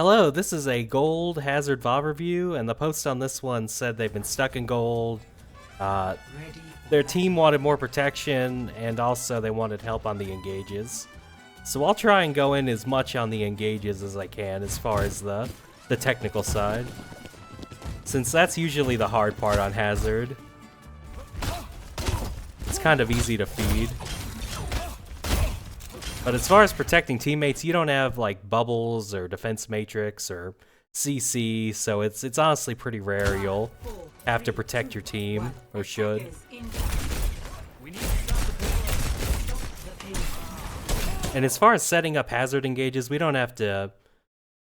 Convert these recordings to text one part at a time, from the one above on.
Hello, this is a gold Hazard VOD review, and the post on this one said they've been stuck in gold. Uh, their team wanted more protection, and also they wanted help on the engages. So I'll try and go in as much on the engages as I can as far as the technical side, since that's usually the hard part on Hazard. It's kind of easy to feed. But as far as protecting teammates, you don't have like bubbles or defense matrix or CC, so it's honestly pretty rare you'll have to protect your team, or should. And as far as setting up Hazard engages, we don't have to.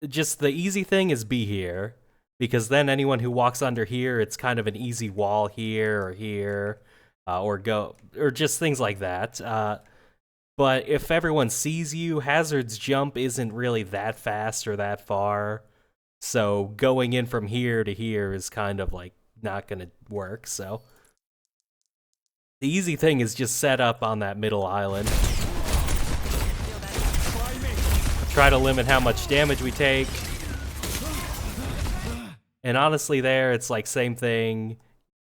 Just the easy thing is be here, because then anyone who walks under here, it's kind of an easy wall here, or just things like that. But if everyone sees you, Hazard's jump isn't really that fast or that far. So going in from here to here is kind of like not gonna work, so. The easy thing is just set up on that middle island. Try to limit how much damage we take. And honestly there, it's like same thing.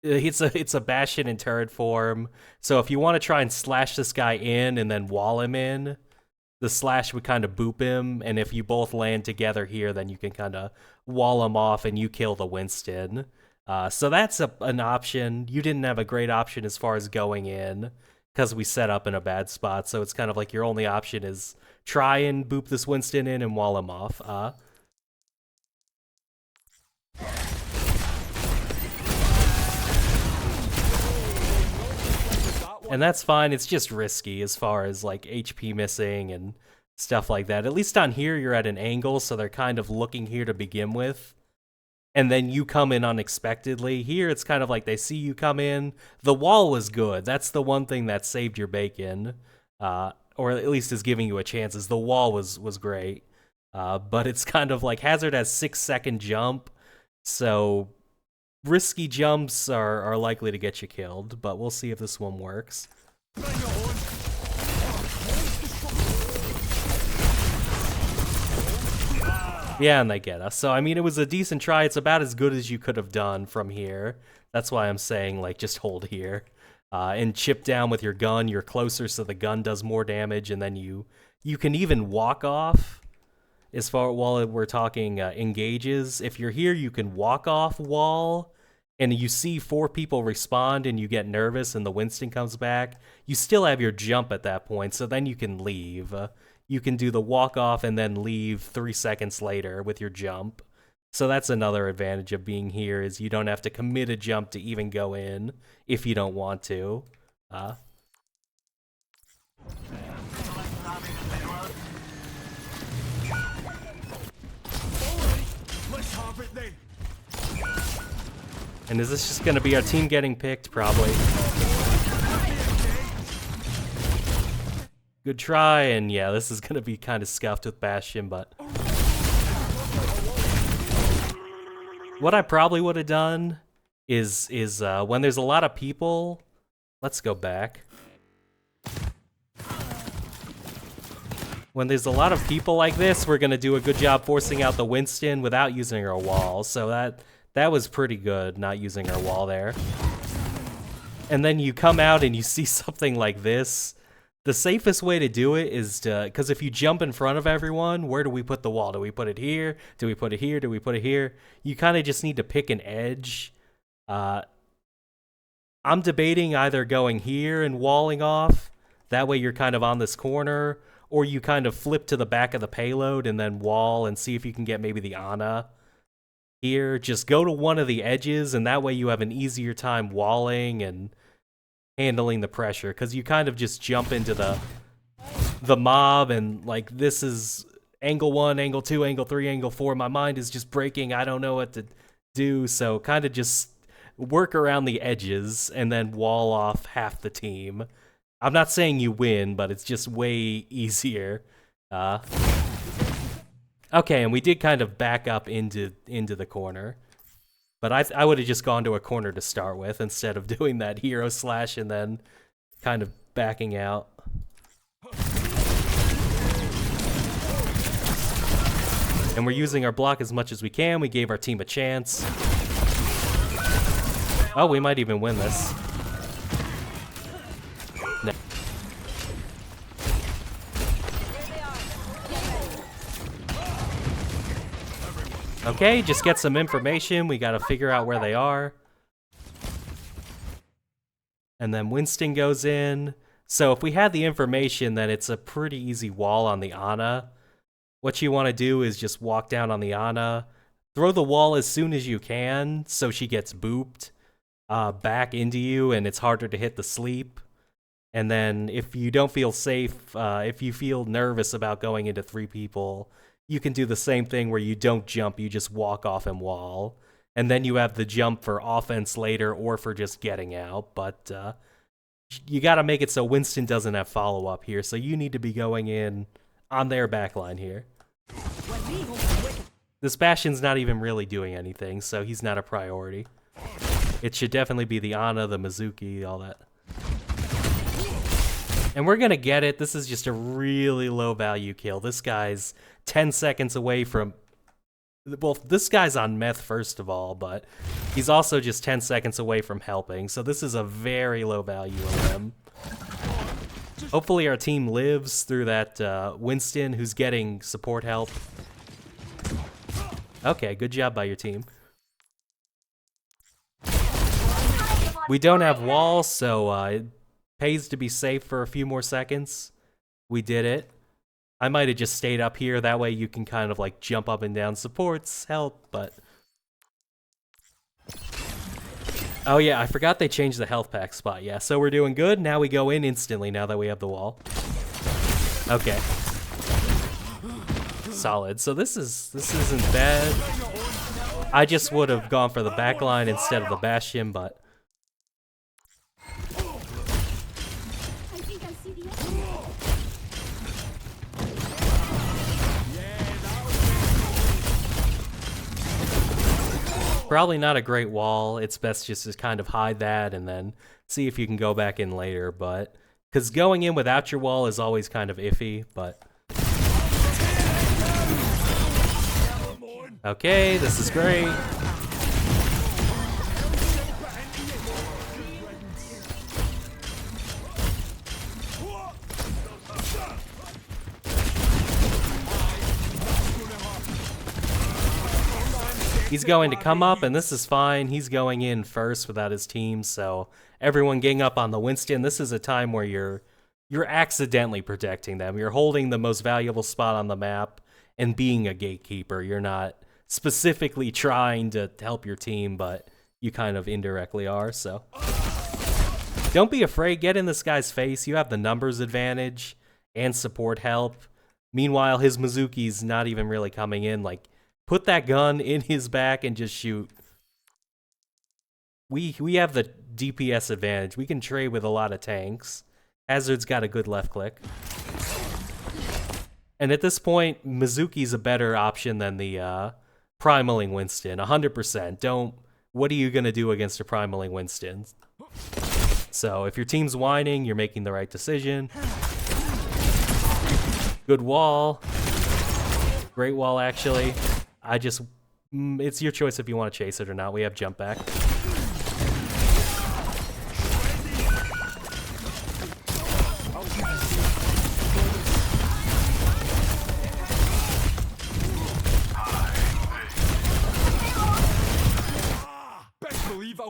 It's a Bastion in turret form, so if you want to try and slash this guy in and then wall him in, the slash would kind of boop him, and if you both land together here, then you can kind of wall him off and you kill the Winston. So that's an option. You didn't have a great option as far as going in, because we set up in a bad spot, so it's kind of like your only option is try and boop this Winston in and wall him off. And that's fine, it's just risky as far as like HP missing and stuff like that. At least on here you're at an angle, so they're kind of looking here to begin with. And then you come in unexpectedly. Here it's kind of like they see you come in. The wall was good. That's the one thing that saved your bacon. Or at least is giving you a chance, is the wall was great. But it's kind of like Hazard has 6-second jump, so risky jumps are likely to get you killed, but we'll see if this one works. Yeah, and they get us. So, I mean, it was a decent try. It's about as good as you could have done from here. That's why I'm saying, like, just hold here. And chip down with your gun. You're closer, so the gun does more damage, and then you can even walk off. As far while we're talking engages, if you're here, you can walk off wall, and you see 4 people respond, and you get nervous, and the Winston comes back. You still have your jump at that point, so then you can leave. You can do the walk off and then leave 3 seconds later with your jump. So that's another advantage of being here, is you don't have to commit a jump to even go in if you don't want to. And is this just going to be our team getting picked? Probably. Good try, and yeah, this is going to be kind of scuffed with Bastion, but what I probably would have done is when there's a lot of people, let's go back. When there's a lot of people like this, we're going to do a good job forcing out the Winston without using our wall, so that was pretty good, not using our wall there. And then you come out and you see something like this. The safest way to do it is to, because if you jump in front of everyone, where do we put the wall? Do we put it here? Do we put it here? Do we put it here? You kind of just need to pick an edge. I'm debating either going here and walling off. That way you're kind of on this corner. Or you kind of flip to the back of the payload and then wall and see if you can get maybe the Ana. Here, just go to one of the edges, and that way you have an easier time walling and handling the pressure, because you kind of just jump into the mob, and like this is angle 1, angle 2, angle 3, angle 4. My mind is just breaking. I don't know what to do, so kind of just work around the edges and then wall off half the team. I'm not saying you win, but it's just way easier. Okay, and we did kind of back up into the corner. But I would have just gone to a corner to start with instead of doing that hero slash and then kind of backing out. And we're using our block as much as we can. We gave our team a chance. Oh, we might even win this. No. Okay, just get some information. We gotta figure out where they are. And then Winston goes in. So if we had the information, then it's a pretty easy wall on the Ana. What you want to do is just walk down on the Ana, throw the wall as soon as you can so she gets booped back into you and it's harder to hit the sleep. And then if you don't feel safe, if you feel nervous about going into 3 people, you can do the same thing where you don't jump, you just walk off and wall. And then you have the jump for offense later or for just getting out. But you got to make it so Winston doesn't have follow-up here. So you need to be going in on their backline here. This Bastion's not even really doing anything, so he's not a priority. It should definitely be the Ana, the Mizuki, all that. And we're going to get it. This is just a really low-value kill. This guy's 10 seconds away from... Well, this guy's on meth, first of all, but he's also just 10 seconds away from helping. So this is a very low value of him. Hopefully our team lives through that Winston who's getting support help. Okay, good job by your team. We don't have walls, so it pays to be safe for a few more seconds. We did it. I might have just stayed up here, that way you can kind of like jump up and down supports, help, but... Oh yeah, I forgot they changed the health pack spot, yeah, so we're doing good, now we go in instantly now that we have the wall. Okay. Solid, so this isn't bad. I just would have gone for the backline instead of the Bastion, but... Probably not a great wall. It's best just to kind of hide that and then see if you can go back in later, but... Because going in without your wall is always kind of iffy, but... Okay, this is great. He's going to come up, and this is fine. He's going in first without his team, so everyone getting up on the Winston. This is a time where you're accidentally protecting them. You're holding the most valuable spot on the map and being a gatekeeper. You're not specifically trying to help your team, but you kind of indirectly are, so. Don't be afraid. Get in this guy's face. You have the numbers advantage and support help. Meanwhile, his Mizuki's not even really coming in, like... Put that gun in his back and just shoot. We have the DPS advantage. We can trade with a lot of tanks. Hazard's got a good left click. And at this point, Mizuki's a better option than the Primaling Winston. 100%. What are you going to do against a Primaling Winston? So if your team's whining, you're making the right decision. Good wall. Great wall, actually. It's your choice if you want to chase it or not. We have jump back.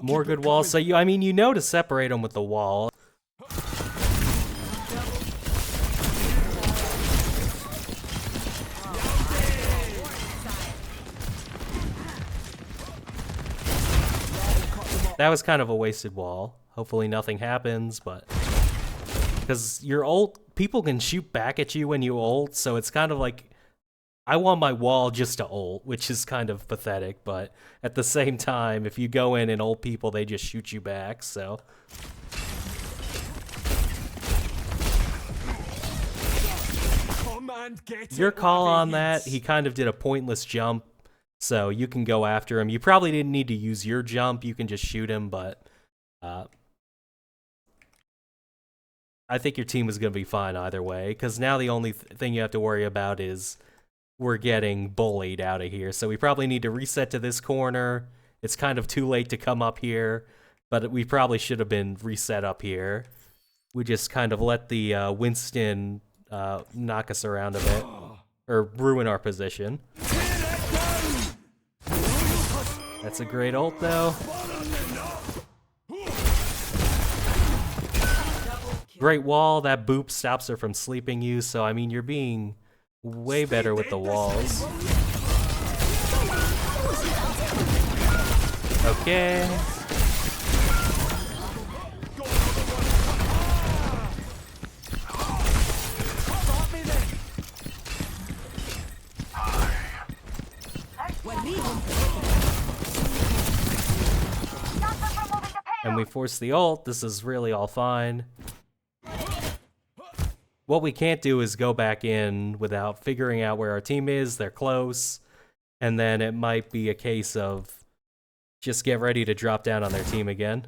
More good walls. So you know to separate them with the wall. That was kind of a wasted wall. Hopefully nothing happens, but... Because your ult, people can shoot back at you when you ult, so it's kind of like... I want my wall just to ult, which is kind of pathetic, but at the same time, if you go in and ult people, they just shoot you back, so... Your call on that, he kind of did a pointless jump. So you can go after him. You probably didn't need to use your jump. You can just shoot him, but I think your team is going to be fine either way, because now the only thing you have to worry about is we're getting bullied out of here. So we probably need to reset to this corner. It's kind of too late to come up here, but we probably should have been reset up here. We just kind of let the Winston knock us around a bit, or ruin our position. That's a great ult, though. Great wall. That boop stops her from sleeping you, so I mean, you're being way better with the walls. Okay. And we force the ult. This is really all fine. What we can't do is go back in without figuring out where our team is. They're close. And then it might be a case of just get ready to drop down on their team again.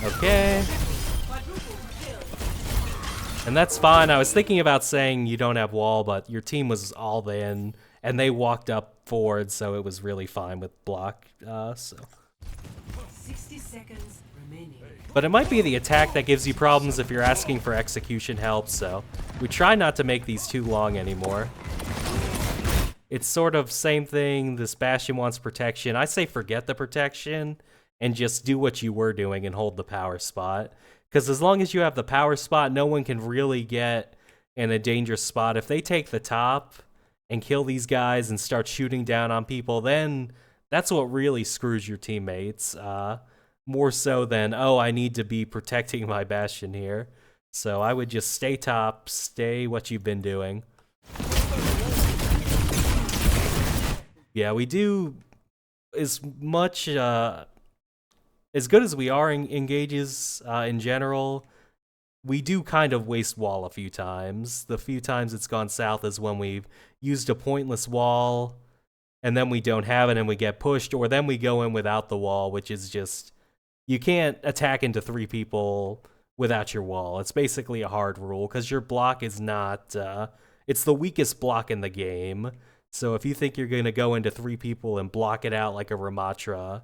Okay. And that's fine. I was thinking about saying you don't have wall, but your team was all in, and they walked up forward, so it was really fine with block. 60 seconds remaining. But it might be the attack that gives you problems if you're asking for execution help, so we try not to make these too long anymore. It's sort of same thing. This Bastion wants protection. I say forget the protection and just do what you were doing and hold the power spot. Because as long as you have the power spot, no one can really get in a dangerous spot. If they take the top and kill these guys and start shooting down on people, then that's what really screws your teammates. More so than, oh, I need to be protecting my Bastion here. So I would just stay top, stay what you've been doing. Yeah, we do as much... as good as we are in engages in general, we do kind of waste wall a few times. The few times it's gone south is when we've used a pointless wall, and then we don't have it and we get pushed, or then we go in without the wall, which is just... You can't attack into 3 people without your wall. It's basically a hard rule, because your block is not... it's the weakest block in the game. So if you think you're going to go into 3 people and block it out like a Ramattra...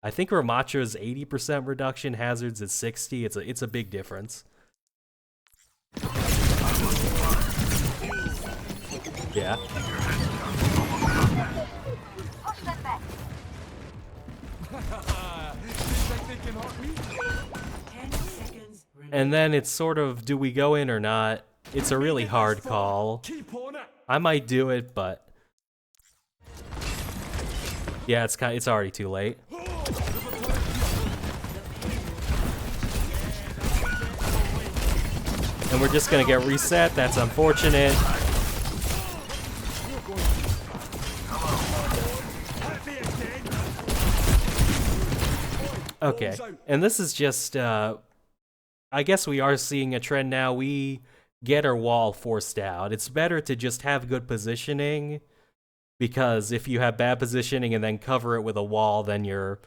I think Ramatra's 80% reduction, Hazard's is 60. It's a big difference. Yeah. And then it's sort of, do we go in or not? It's a really hard call. I might do it, but yeah, it's already too late. And we're just gonna get reset. That's unfortunate. Okay, and this is just, I guess we are seeing a trend now. We get our wall forced out. It's better to just have good positioning, because if you have bad positioning and then cover it with a wall, then you're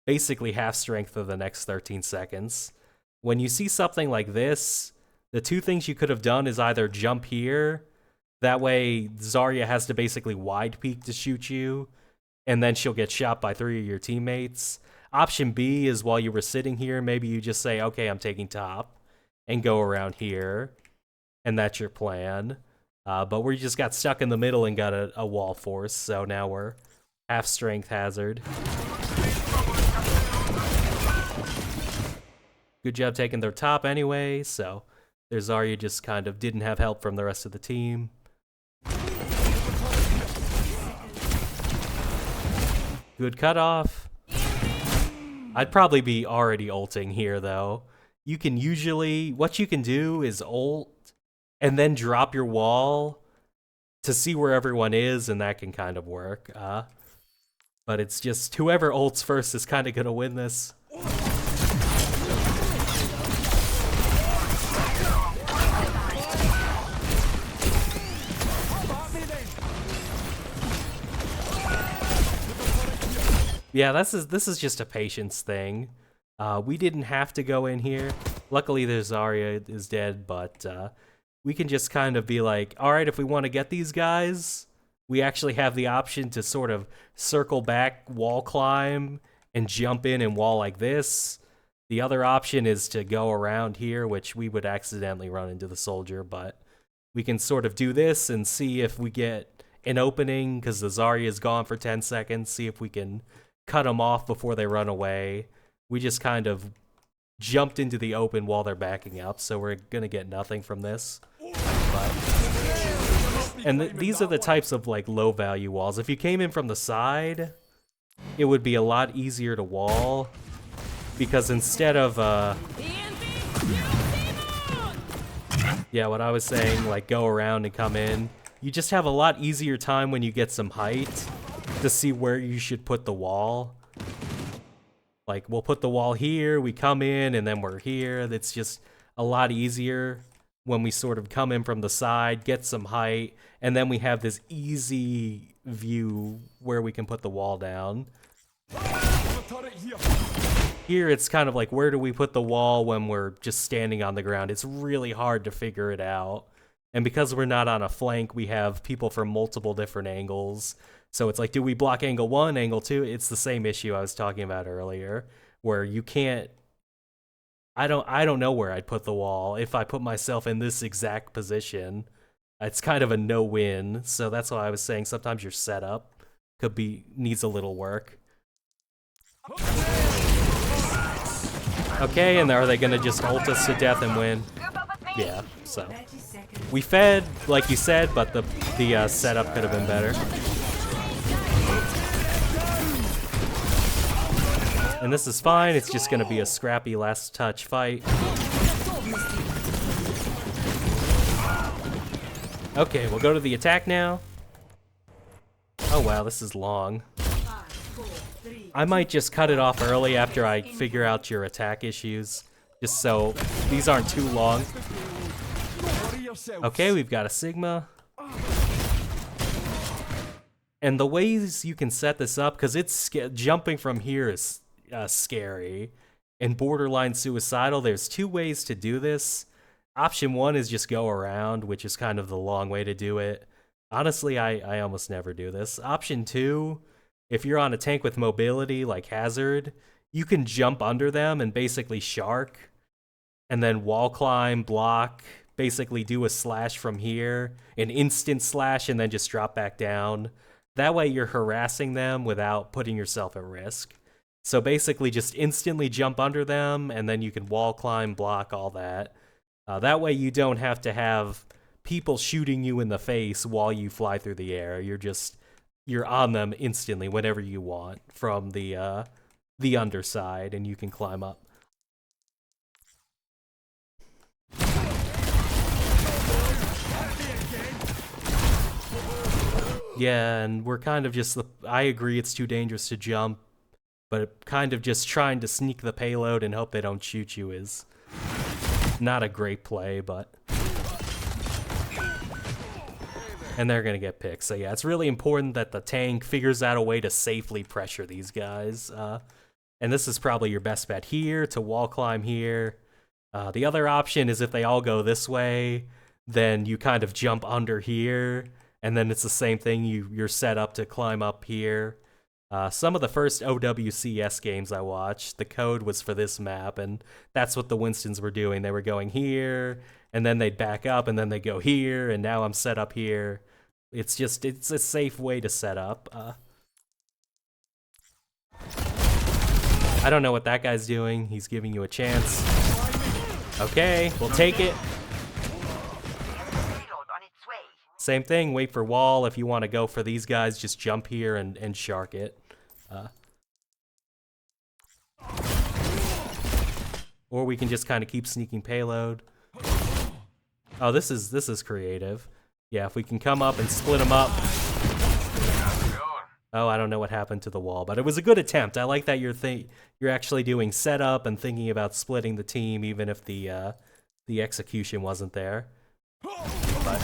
basically half strength for the next 13 seconds. When you see something like this, the 2 things you could have done is either jump here, that way Zarya has to basically wide peek to shoot you, and then she'll get shot by 3 of your teammates. Option B is while you were sitting here, maybe you just say, okay, I'm taking top, and go around here, and that's your plan. But we just got stuck in the middle and got a wall force, so now we're half strength Hazard. Good job taking their top anyway, so there's Zarya just kind of didn't have help from the rest of the team. Good cutoff. I'd probably be already ulting here, though. You can usually... What you can do is ult and then drop your wall to see where everyone is, and that can kind of work. But it's just whoever ults first is kind of going to win this. Yeah, this is just a patience thing. We didn't have to go in here. Luckily, the Zarya is dead, but we can just kind of be like, all right, if we want to get these guys, we actually have the option to sort of circle back, wall climb, and jump in and wall like this. The other option is to go around here, which we would accidentally run into the soldier, but we can sort of do this and see if we get an opening, because the Zarya is gone for 10 seconds, see if we can cut them off before they run away. We just kind of jumped into the open while they're backing up, so we're gonna get nothing from this. And these are the types of like low value walls. If you came in from the side, it would be a lot easier to wall, because instead of yeah, what I was saying, like go around and come in, you just have a lot easier time when you get some height to see where you should put the wall. Like, we'll put the wall here, we come in, and then we're here. That's just a lot easier when we sort of come in from the side, get some height, and then we have this easy view where we can put the wall down. Here, it's kind of like, where do we put the wall when we're just standing on the ground? It's really hard to figure it out. And because we're not on a flank, we have people from multiple different angles. So it's like, do we block angle 1, angle 2? It's the same issue I was talking about earlier, where you can't... I don't know where I'd put the wall. If I put myself in this exact position, it's kind of a no-win. So that's why I was saying sometimes your setup needs a little work. Okay, and are they gonna just ult us to death and win? Yeah, so. We fed, like you said, but the setup could have been better. And this is fine, it's just gonna be a scrappy last touch fight. Okay, we'll go to the attack now. Oh wow, this is long. I might just cut it off early after I figure out your attack issues, just so these aren't too long. Okay, we've got a Sigma. And the ways you can set this up, because it's jumping from here is scary and borderline suicidal. There's 2 ways to do this. Option 1 is just go around, which is kind of the long way to do it. Honestly, I almost never do this. Option 2, if you're on a tank with mobility like Hazard, you can jump under them and basically shark, and then wall climb, block, basically do a slash from here, an instant slash, and then just drop back down. That way you're harassing them without putting yourself at risk. So basically just instantly jump under them, and then you can wall climb, block, all that. That way you don't have to have people shooting you in the face while you fly through the air. You're on them instantly whenever you want from the underside, and you can climb up. Yeah, and we're kind of just, I agree it's too dangerous to jump, but kind of just trying to sneak the payload and hope they don't shoot you is not a great play, but... And they're gonna get picked, so yeah, it's really important that the tank figures out a way to safely pressure these guys. And this is probably your best bet here, to wall climb here. The other option is if they all go this way, then you kind of jump under here, and then it's the same thing, you're set up to climb up here. Some of the first OWCS games I watched, the code was for this map, and that's what the Winstons were doing. They were going here, and then they'd back up, and then they'd go here, and now I'm set up here. It's a safe way to set up. I don't know what that guy's doing. He's giving you a chance. Okay, we'll take it. Same thing, wait for wall. If you want to go for these guys, just jump here and shark it. Or we can just kind of keep sneaking payload. Oh, this is creative. Yeah, if we can come up and split them up. Oh, I don't know what happened to the wall, but it was a good attempt. I like that you're actually doing setup and thinking about splitting the team, even if the execution wasn't there. But,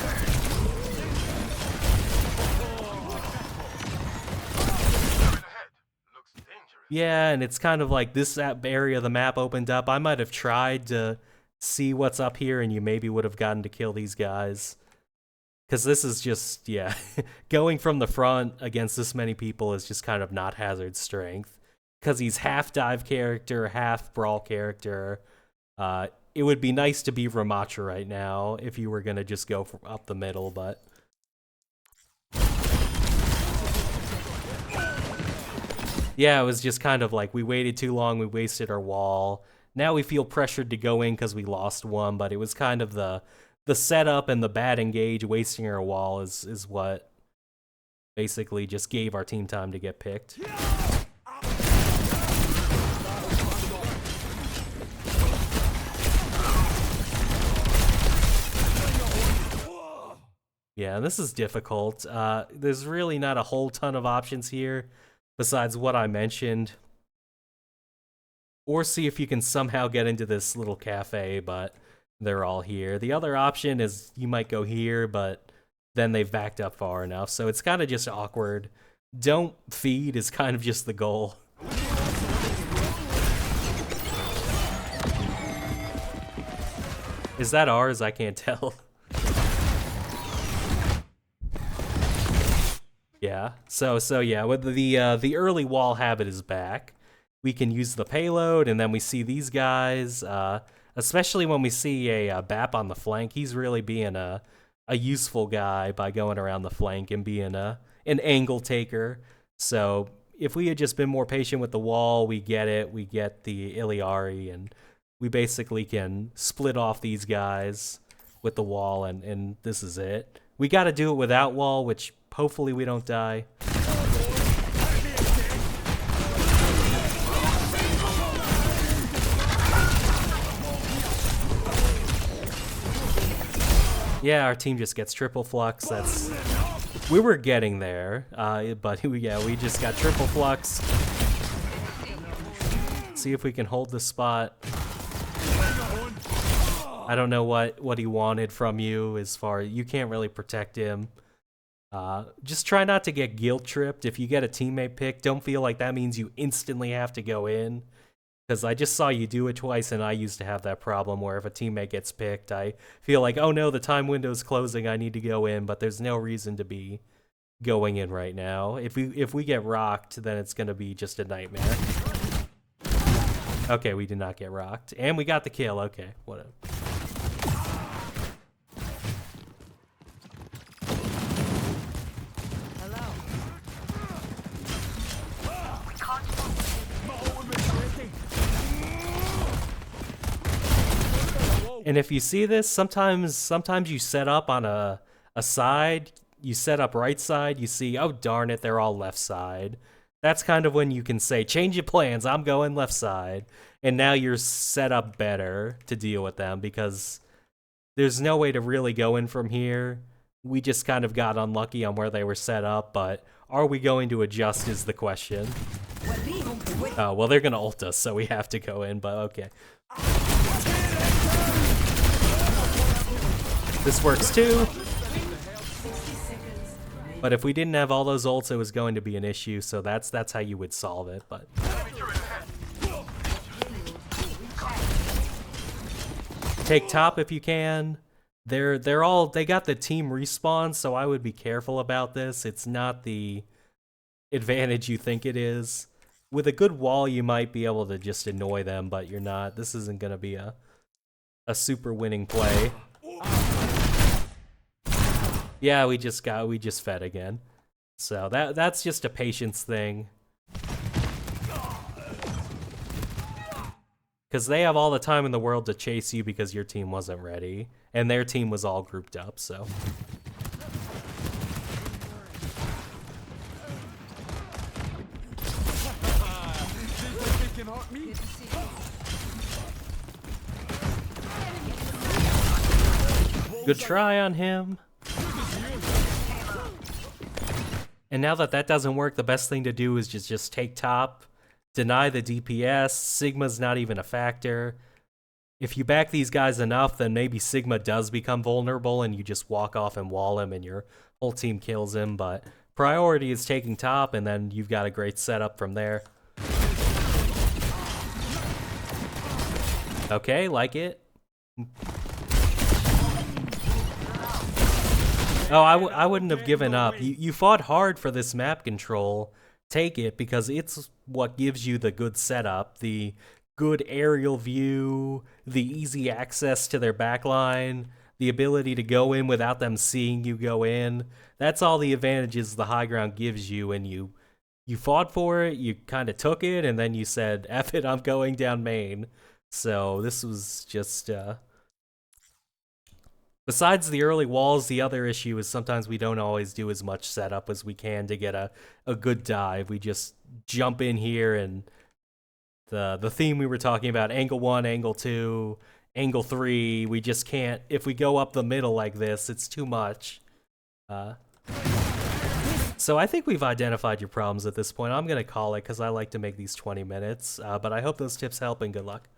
yeah, and it's kind of like this area of the map opened up. I might have tried to see what's up here and you maybe would have gotten to kill these guys. Because this is just, yeah, going from the front against this many people is just kind of not Hazard's strength. Because he's half dive character, half brawl character. It would be nice to be Ramattra right now if you were going to just go up the middle, but... Yeah, it was just kind of like we waited too long, we wasted our wall. Now we feel pressured to go in because we lost one, but it was kind of the setup and the bad engage, wasting our wall is what basically just gave our team time to get picked. Yeah, this is difficult. There's really not a whole ton of options here besides what I mentioned. Or see if you can somehow get into this little cafe, but they're all here. The other option is you might go here, but then they've backed up far enough, so it's kind of just awkward. Don't feed is kind of just the goal. Is that ours? I can't tell. Yeah, so yeah, with the early wall habit is back. We can use the payload, and then we see these guys, especially when we see a BAP on the flank. He's really being a useful guy by going around the flank and being an angle taker. So if we had just been more patient with the wall, we get it. We get the Iliari, and we basically can split off these guys with the wall, and this is it. We got to do it without wall, which hopefully we don't die. Yeah, our team just gets triple flux. We were getting there, but yeah, we just got triple flux. See if we can hold the spot. I don't know what he wanted from you as far as you can't really protect him. Just try not to get guilt tripped. If you get a teammate pick, don't feel like that means you instantly have to go in. Because I just saw you do it twice, and I used to have that problem where if a teammate gets picked, I feel like, oh no, the time window's closing, I need to go in, but there's no reason to be going in right now. If we get rocked, then it's going to be just a nightmare. Okay, we did not get rocked. And we got the kill, okay, whatever. And if you see this, sometimes you set up on a side, you set up right side, you see, oh darn it, they're all left side. That's kind of when you can say, change your plans, I'm going left side. And now you're set up better to deal with them because there's no way to really go in from here. We just kind of got unlucky on where they were set up, but are we going to adjust is the question. Oh, well, they're going to ult us, so we have to go in, but okay. This works too. But if we didn't have all those ults, it was going to be an issue, so that's how you would solve it, but... Take top if you can. They got the team respawn, so I would be careful about this. It's not the advantage you think it is. With a good wall, you might be able to just annoy them, but you're not. This isn't gonna be a super winning play. Yeah, we just fed again. So that's just a patience thing. Because they have all the time in the world to chase you because your team wasn't ready. And their team was all grouped up, so. Good try on him. And now that doesn't work, the best thing to do is just take top, deny the DPS. Sigma's not even a factor. If you back these guys enough, then maybe Sigma does become vulnerable and you just walk off and wall him and your whole team kills him, but priority is taking top and then you've got a great setup from there. Okay, like it. Oh, I wouldn't have given up. You fought hard for this map control. Take it, because it's what gives you the good setup, the good aerial view, the easy access to their backline, the ability to go in without them seeing you go in. That's all the advantages the high ground gives you, and you fought for it, you kind of took it, and then you said, F it, I'm going down main. So this was just, besides the early walls, the other issue is sometimes we don't always do as much setup as we can to get a good dive. We just jump in here, and the theme we were talking about, angle 1, angle 2, angle 3, we just can't, if we go up the middle like this, it's too much. So I think we've identified your problems at this point. I'm going to call it because I like to make these 20 minutes, but I hope those tips help, and good luck.